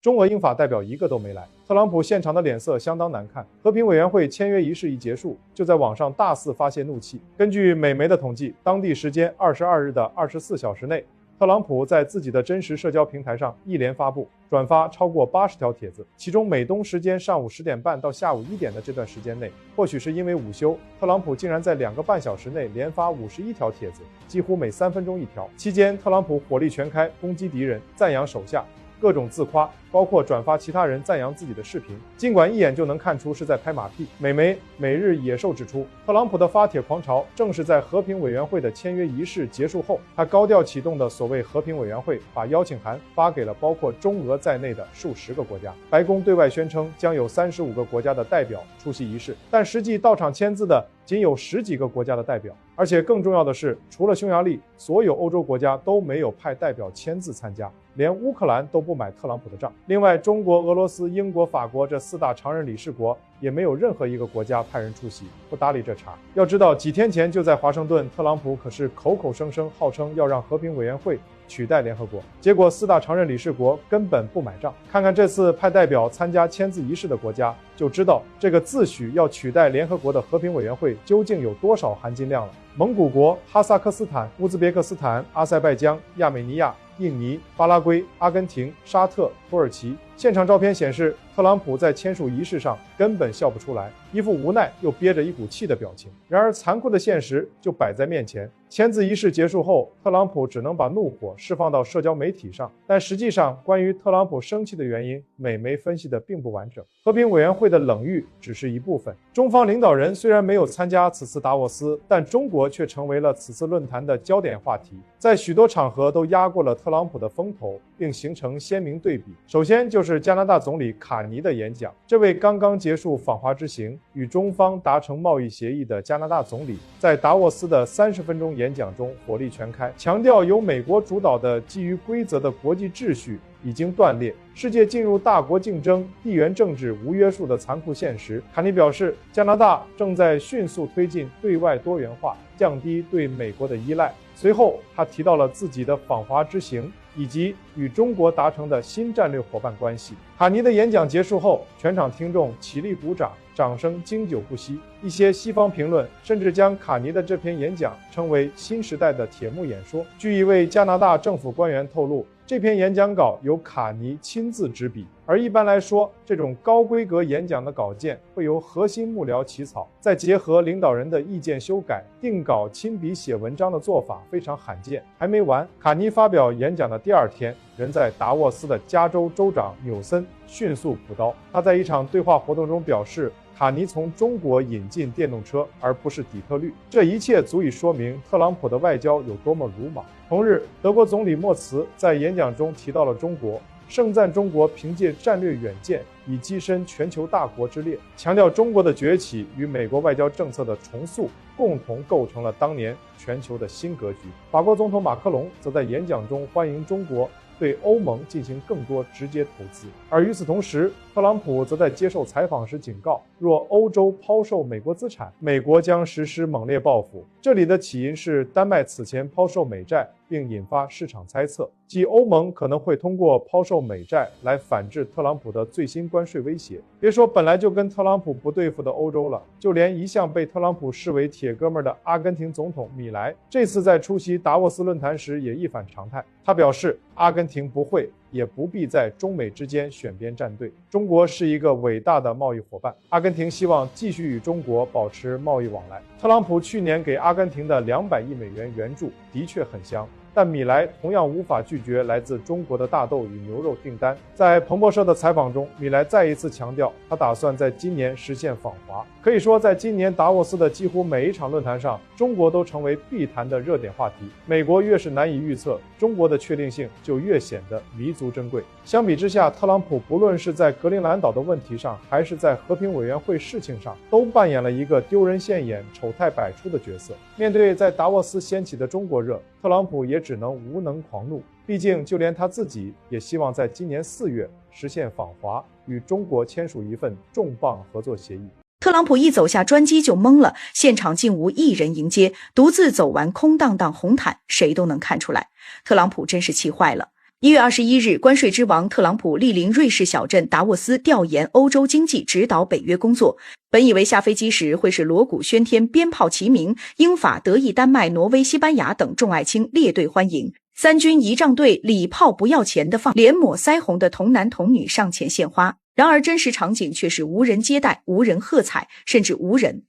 中俄英法代表一个都没来，特朗普现场的脸色相当难看。和平委员会签约仪式一结束，就在网上大肆发泄怒气。根据美媒的统计，当地时间22日的24小时内，特朗普在自己的真实社交平台上一连发布、转发超过80条帖子，其中美东时间上午10点半到下午1点的这段时间内，或许是因为午休，特朗普竟然在2个半小时内连发51条帖子，几乎每3分钟一条。期间，特朗普火力全开，攻击敌人，赞扬手下，各种自夸，包括转发其他人赞扬自己的视频，尽管一眼就能看出是在拍马屁。美媒《每日野兽》指出，特朗普的发帖狂潮正是在和平委员会的签约仪式结束后，他高调启动的所谓和平委员会把邀请函发给了包括中俄在内的数十个国家。白宫对外宣称将有35个国家的代表出席仪式，但实际到场签字的仅有10几个国家的代表，而且更重要的是，除了匈牙利，所有欧洲国家都没有派代表签字参加，连乌克兰都不买特朗普的账。另外，中国、俄罗斯、英国、法国这4大常任理事国也没有任何一个国家派人出席，不搭理这茬。要知道，几天前就在华盛顿，特朗普可是口口声声号称要让和平委员会取代联合国，结果4大常任理事国根本不买账。看看这次派代表参加签字仪式的国家，就知道这个自诩要取代联合国的和平委员会究竟有多少含金量了。蒙古国、哈萨克斯坦、乌兹别克斯坦、阿塞拜疆、亚美尼亚、印尼、巴拉圭、阿根廷、沙特、土耳其。现场照片显示，特朗普在签署仪式上根本笑不出来，一副无奈又憋着一股气的表情。然而残酷的现实就摆在面前，签字仪式结束后，特朗普只能把怒火释放到社交媒体上，但实际上关于特朗普生气的原因，美媒分析的并不完整。和平委员会的冷遇只是一部分，中方领导人虽然没有参加此次达沃斯，但中国却成为了此次论坛的焦点话题，在许多场合都压过了特朗普的风头，并形成鲜明对比。首先就是加拿大总理卡尼的演讲，这位刚刚结束访华之行，与中方达成贸易协议的加拿大总理，在达沃斯的30分钟演讲中火力全开，强调由美国主导的基于规则的国际秩序已经断裂，世界进入大国竞争、地缘政治无约束的残酷现实。卡尼表示，加拿大正在迅速推进对外多元化，降低对美国的依赖。随后，他提到了自己的访华之行，以及与中国达成的新战略伙伴关系。卡尼的演讲结束后，全场听众起立鼓掌，掌声经久不息。一些西方评论甚至将卡尼的这篇演讲称为新时代的铁幕演说。据一位加拿大政府官员透露，这篇演讲稿由卡尼亲自执笔，而一般来说，这种高规格演讲的稿件会由核心幕僚起草，再结合领导人的意见修改，定稿亲笔写文章的做法非常罕见。还没完，卡尼发表演讲的第2天，人在达沃斯的加州州长纽森迅速补刀。他在一场对话活动中表示，卡尼从中国引进电动车，而不是底特律。这一切足以说明特朗普的外交有多么鲁莽。同日，德国总理默茨在演讲中提到了中国，盛赞中国凭借战略远见以跻身全球大国之列，强调中国的崛起与美国外交政策的重塑共同构成了当年全球的新格局。法国总统马克龙则在演讲中欢迎中国对欧盟进行更多直接投资。而与此同时，特朗普则在接受采访时警告，若欧洲抛售美国资产，美国将实施猛烈报复。这里的起因是丹麦此前抛售美债，并引发市场猜测，即欧盟可能会通过抛售美债来反制特朗普的最新关税威胁。别说本来就跟特朗普不对付的欧洲了，就连一向被特朗普视为铁哥们的阿根廷总统米莱，这次在出席达沃斯论坛时也一反常态。他表示，阿根廷不会也不必在中美之间选边站队，中国是一个伟大的贸易伙伴，阿根廷希望继续与中国保持贸易往来。特朗普去年给阿根廷的200亿美元援助的确很香，但米莱同样无法拒绝来自中国的大豆与牛肉订单。在彭博社的采访中，米莱再一次强调，他打算在今年实现访华。可以说，在今年达沃斯的几乎每一场论坛上，中国都成为必谈的热点话题。美国越是难以预测，中国的确定性就越显得弥足珍贵。相比之下，特朗普不论是在格陵兰岛的问题上，还是在和平委员会事情上，都扮演了一个丢人现眼、丑态百出的角色。面对在达沃斯掀起的中国热，特朗普也只能无能狂怒。毕竟，就连他自己也希望在今年4月实现访华，与中国签署一份重磅合作协议。特朗普一走下专机就懵了，现场竟无一人迎接，独自走完空荡荡红毯，谁都能看出来，特朗普真是气坏了。1月21日，关税之王特朗普莅临瑞士小镇达沃斯调研欧洲经济，指导北约工作。本以为下飞机时会是锣鼓喧天、鞭炮齐鸣，英法德意丹麦挪威西班牙等众爱卿列队欢迎，三军仪仗队礼炮不要钱的放，脸抹腮红的童男童女上前献花。然而真实场景却是无人接待、无人喝彩，甚至无人。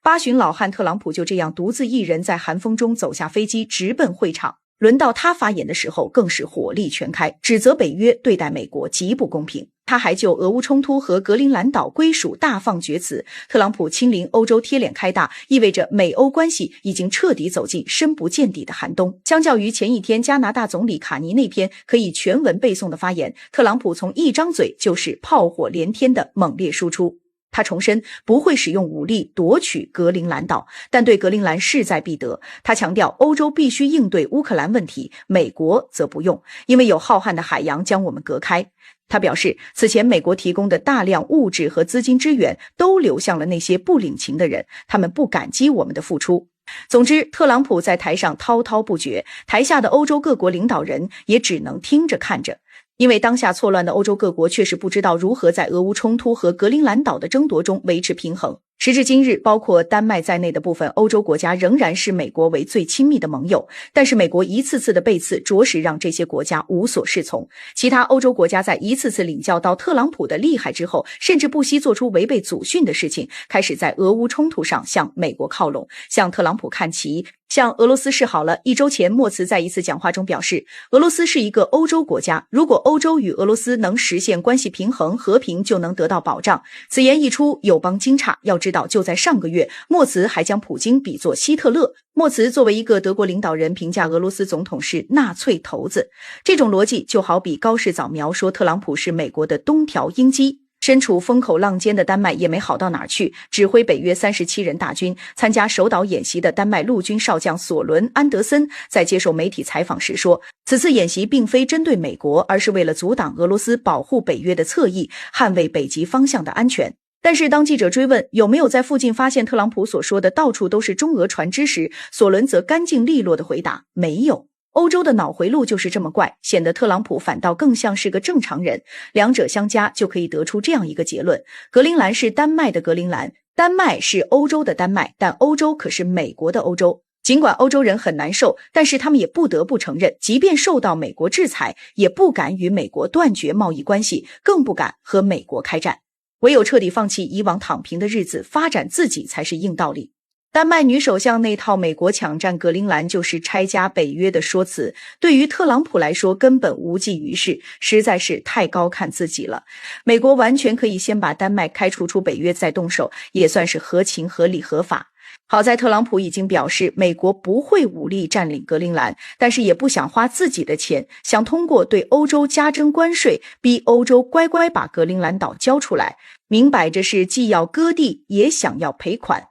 八旬老汉特朗普就这样独自一人在寒风中走下飞机，直奔会场。轮到他发言的时候，更是火力全开，指责北约对待美国极不公平。他还就俄乌冲突和格陵兰岛归属大放厥词。特朗普亲临欧洲贴脸开大，意味着美欧关系已经彻底走进深不见底的寒冬。相较于前一天加拿大总理卡尼那篇可以全文背诵的发言，特朗普从一张嘴就是炮火连天的猛烈输出。他重申不会使用武力夺取格陵兰岛，但对格陵兰势在必得。他强调欧洲必须应对乌克兰问题，美国则不用，因为有浩瀚的海洋将我们隔开。他表示，此前美国提供的大量物质和资金支援都流向了那些不领情的人，他们不感激我们的付出。总之，特朗普在台上滔滔不绝，台下的欧洲各国领导人也只能听着看着。因为当下错乱的欧洲各国确实不知道如何在俄乌冲突和格陵兰岛的争夺中维持平衡。时至今日，包括丹麦在内的部分欧洲国家仍然视美国为最亲密的盟友，但是美国一次次的背刺着实让这些国家无所适从。其他欧洲国家在一次次领教到特朗普的厉害之后，甚至不惜做出违背祖训的事情，开始在俄乌冲突上向美国靠拢，向特朗普看齐，向俄罗斯示好了。1周前，莫茨在一次讲话中表示，俄罗斯是一个欧洲国家，如果欧洲与俄罗斯能实现关系平衡，和平就能得到保障。此言一出，友邦惊诧，要知道就在上个月，莫茨还将普京比作希特勒。莫茨作为一个德国领导人，评价俄罗斯总统是纳粹头子，这种逻辑就好比高市早苗说特朗普是美国的东条英机。身处风口浪尖的丹麦也没好到哪儿去，指挥北约37人大军参加首岛演习的丹麦陆军少将索伦·安德森在接受媒体采访时说，此次演习并非针对美国，而是为了阻挡俄罗斯保护北约的侧翼，捍卫北极方向的安全。但是当记者追问有没有在附近发现特朗普所说的到处都是中俄船只时，索伦则干净利落地回答，没有。欧洲的脑回路就是这么怪，显得特朗普反倒更像是个正常人。两者相加就可以得出这样一个结论，格陵兰是丹麦的格陵兰，丹麦是欧洲的丹麦，但欧洲可是美国的欧洲。尽管欧洲人很难受，但是他们也不得不承认，即便受到美国制裁，也不敢与美国断绝贸易关系，更不敢和美国开战。唯有彻底放弃以往躺平的日子，发展自己才是硬道理。丹麦女首相那套美国抢占格陵兰就是拆家北约的说辞，对于特朗普来说根本无济于事，实在是太高看自己了。美国完全可以先把丹麦开除出北约再动手，也算是合情合理合法。好在特朗普已经表示美国不会武力占领格陵兰，但是也不想花自己的钱，想通过对欧洲加征关税逼欧洲乖乖把格陵兰岛交出来，明摆着是既要割地也想要赔款。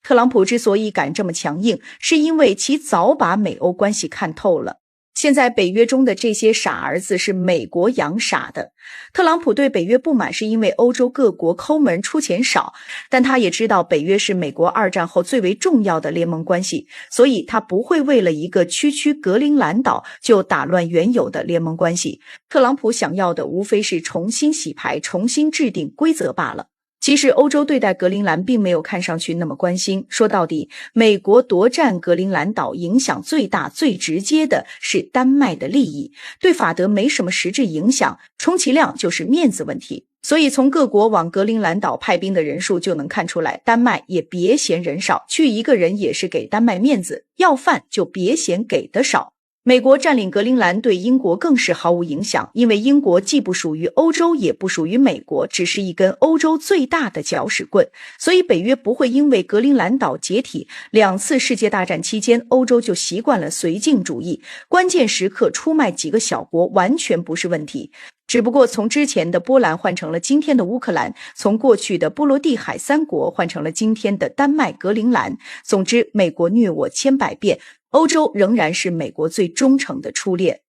特朗普之所以敢这么强硬，是因为其早把美欧关系看透了。现在北约中的这些傻儿子是美国养傻的。特朗普对北约不满是因为欧洲各国抠门出钱少，但他也知道北约是美国2战后最为重要的联盟关系，所以他不会为了一个区格陵兰岛就打乱原有的联盟关系。特朗普想要的无非是重新洗牌，重新制定规则罢了。其实欧洲对待格陵兰并没有看上去那么关心，说到底，美国夺占格陵兰岛影响最大最直接的是丹麦的利益，对法德没什么实质影响，充其量就是面子问题。所以从各国往格陵兰岛派兵的人数就能看出来，丹麦也别嫌人少，去一个人也是给丹麦面子，要饭就别嫌给的少。美国占领格陵兰对英国更是毫无影响，因为英国既不属于欧洲，也不属于美国，只是一根欧洲最大的搅屎棍。所以北约不会因为格陵兰岛解体，2次世界大战期间欧洲就习惯了绥靖主义，关键时刻出卖几个小国完全不是问题。只不过从之前的波兰换成了今天的乌克兰，从过去的波罗的海3国换成了今天的丹麦格陵兰。总之，美国虐我千百遍，欧洲仍然是美国最忠诚的初恋。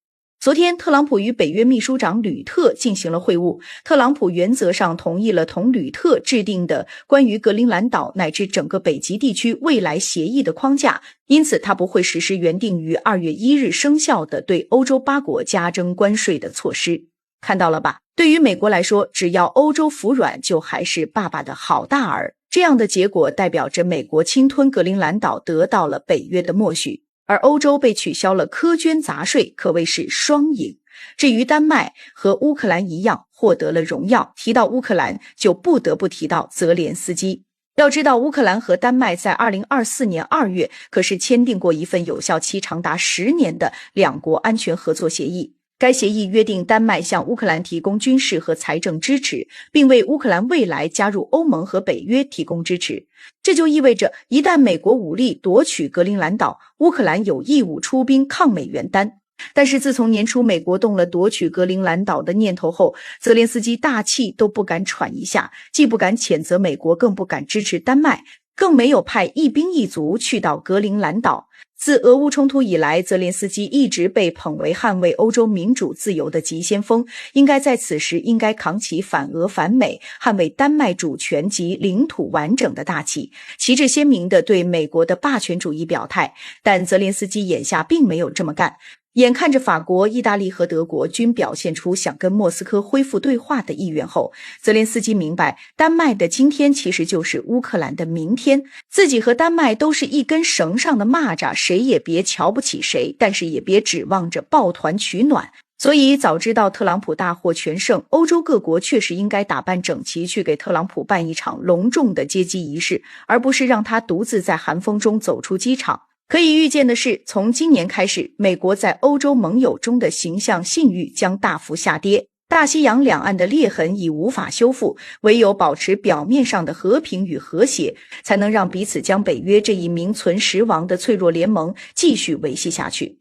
昨天，特朗普与北约秘书长吕特进行了会晤。特朗普原则上同意了同吕特制定的关于格陵兰岛乃至整个北极地区未来协议的框架，因此他不会实施原定于2月1日生效的对欧洲8国加征关税的措施。看到了吧？对于美国来说，只要欧洲服软，就还是爸爸的好大儿。这样的结果代表着美国侵吞格陵兰岛得到了北约的默许。而欧洲被取消了苛捐杂税，可谓是双赢。至于丹麦和乌克兰一样获得了荣耀，提到乌克兰就不得不提到泽连斯基。要知道，乌克兰和丹麦在2024年2月可是签订过一份有效期长达10年的两国安全合作协议。该协议约定丹麦向乌克兰提供军事和财政支持，并为乌克兰未来加入欧盟和北约提供支持。这就意味着，一旦美国武力夺取格陵兰岛，乌克兰有义务出兵抗美援丹。但是自从年初美国动了夺取格陵兰岛的念头后，泽连斯基大气都不敢喘一下，既不敢谴责美国，更不敢支持丹麦，更没有派一兵一卒去到格陵兰岛。自俄乌冲突以来，泽连斯基一直被捧为捍卫欧洲民主自由的急先锋，应该在此时扛起反俄反美、捍卫丹麦主权及领土完整的大旗，旗帜鲜明地对美国的霸权主义表态。但泽连斯基眼下并没有这么干。眼看着法国、意大利和德国均表现出想跟莫斯科恢复对话的意愿后，泽连斯基明白，丹麦的今天其实就是乌克兰的明天，自己和丹麦都是一根绳上的蚂蚱，谁也别瞧不起谁，但是也别指望着抱团取暖。所以早知道特朗普大获全胜，欧洲各国确实应该打扮整齐，去给特朗普办一场隆重的接机仪式，而不是让他独自在寒风中走出机场。可以预见的是，从今年开始，美国在欧洲盟友中的形象信誉将大幅下跌，大西洋两岸的裂痕已无法修复，唯有保持表面上的和平与和谐，才能让彼此将北约这一名存实亡的脆弱联盟继续维系下去。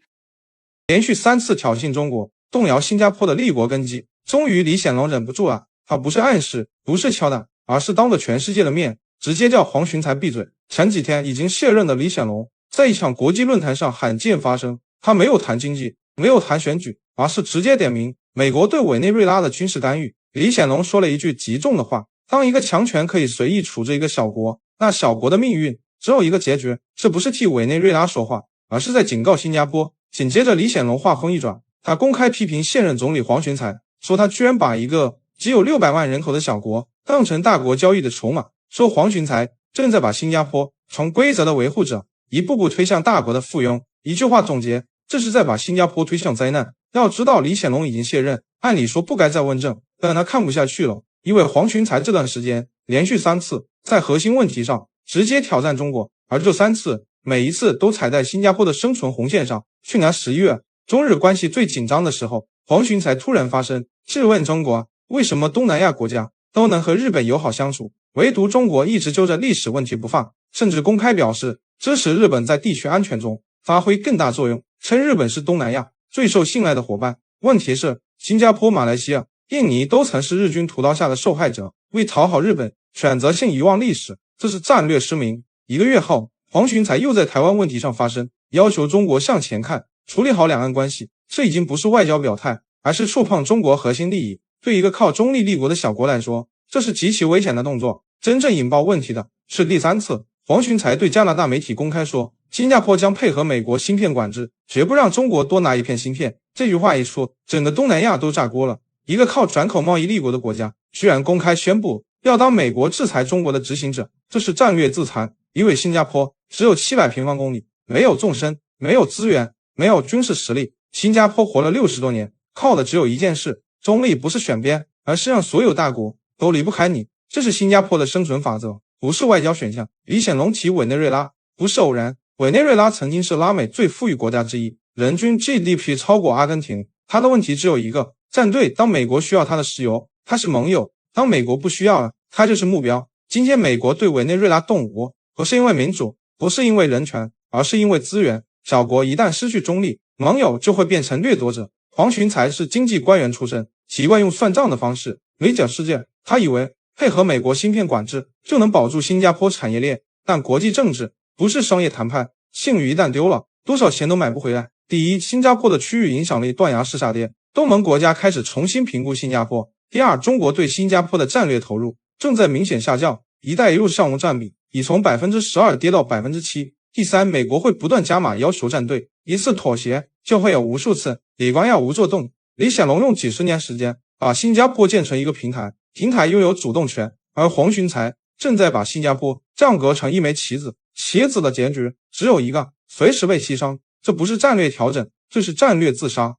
连续3次挑衅中国，动摇新加坡的立国根基，终于李显龙忍不住了，他不是暗示，不是敲打，而是当着全世界的面，直接叫黄循财闭嘴。前几天已经卸任的李显龙，在一场国际论坛上罕见发声，他没有谈经济，没有谈选举，而是直接点名美国对委内瑞拉的军事干预。李显龙说了一句极重的话，当一个强权可以随意处置一个小国，那小国的命运只有一个结局，这不是替委内瑞拉说话，而是在警告新加坡。紧接着李显龙话锋一转，他公开批评现任总理黄循财，说他居然把一个只有600万人口的小国当成大国交易的筹码，说黄循财正在把新加坡从规则的维护者一步步推向大国的附庸。一句话总结，这是在把新加坡推向灾难。要知道李显龙已经卸任，按理说不该再问政，但他看不下去了，因为黄循财这段时间连续3次在核心问题上直接挑战中国，而这3次每一次都踩在新加坡的生存红线上。去年11月，中日关系最紧张的时候，黄循财突然发声，质问中国为什么东南亚国家都能和日本友好相处，唯独中国一直揪着历史问题不放，甚至公开表示支持日本在地区安全中发挥更大作用，称日本是东南亚最受信赖的伙伴。问题是，新加坡、马来西亚、印尼都曾是日军屠刀下的受害者，为讨好日本选择性遗忘历史，这是战略失明。1个月后，黄循财又在台湾问题上发声，要求中国向前看，处理好两岸关系。这已经不是外交表态，而是触碰中国核心利益。对一个靠中立立国的小国来说，这是极其危险的动作。真正引爆问题的是第3次，黄循财对加拿大媒体公开说，新加坡将配合美国芯片管制，绝不让中国多拿一片芯片。这句话一出，整个东南亚都炸锅了。一个靠转口贸易立国的国家，居然公开宣布要当美国制裁中国的执行者，这是战略自残。因为新加坡只有700平方公里，没有纵深，没有资源，没有军事实力。新加坡活了60多年，靠的只有一件事，中立，不是选边，而是让所有大国都离不开你。这是新加坡的生存法则，不是外交选项。李显龙提委内瑞拉不是偶然，委内瑞拉曾经是拉美最富裕国家之一，人均 GDP 超过阿根廷。他的问题只有一个，站队。当美国需要他的石油，他是盟友；当美国不需要了，他就是目标。今天美国对委内瑞拉动武，不是因为民主，不是因为人权，而是因为资源。小国一旦失去中立，盟友就会变成掠夺者。黄循财是经济官员出身，习惯用算账的方式理解世界。他以为配合美国芯片管制就能保住新加坡产业链，但国际政治不是商业谈判，信誉一旦丢了，多少钱都买不回来。第一，新加坡的区域影响力断崖式下跌，东盟国家开始重新评估新加坡。第二，中国对新加坡的战略投入正在明显下降，一带一路项目占比已从 12% 跌到 7%。第三，美国会不断加码要求站队，一次妥协就会有无数次李光耀无作动。李显龙用几十年时间把新加坡建成一个平台，平台拥有主动权，而黄循财正在把新加坡降格成一枚棋子，棋子的结局只有一个，随时被牺牲。这不是战略调整，这是战略自杀。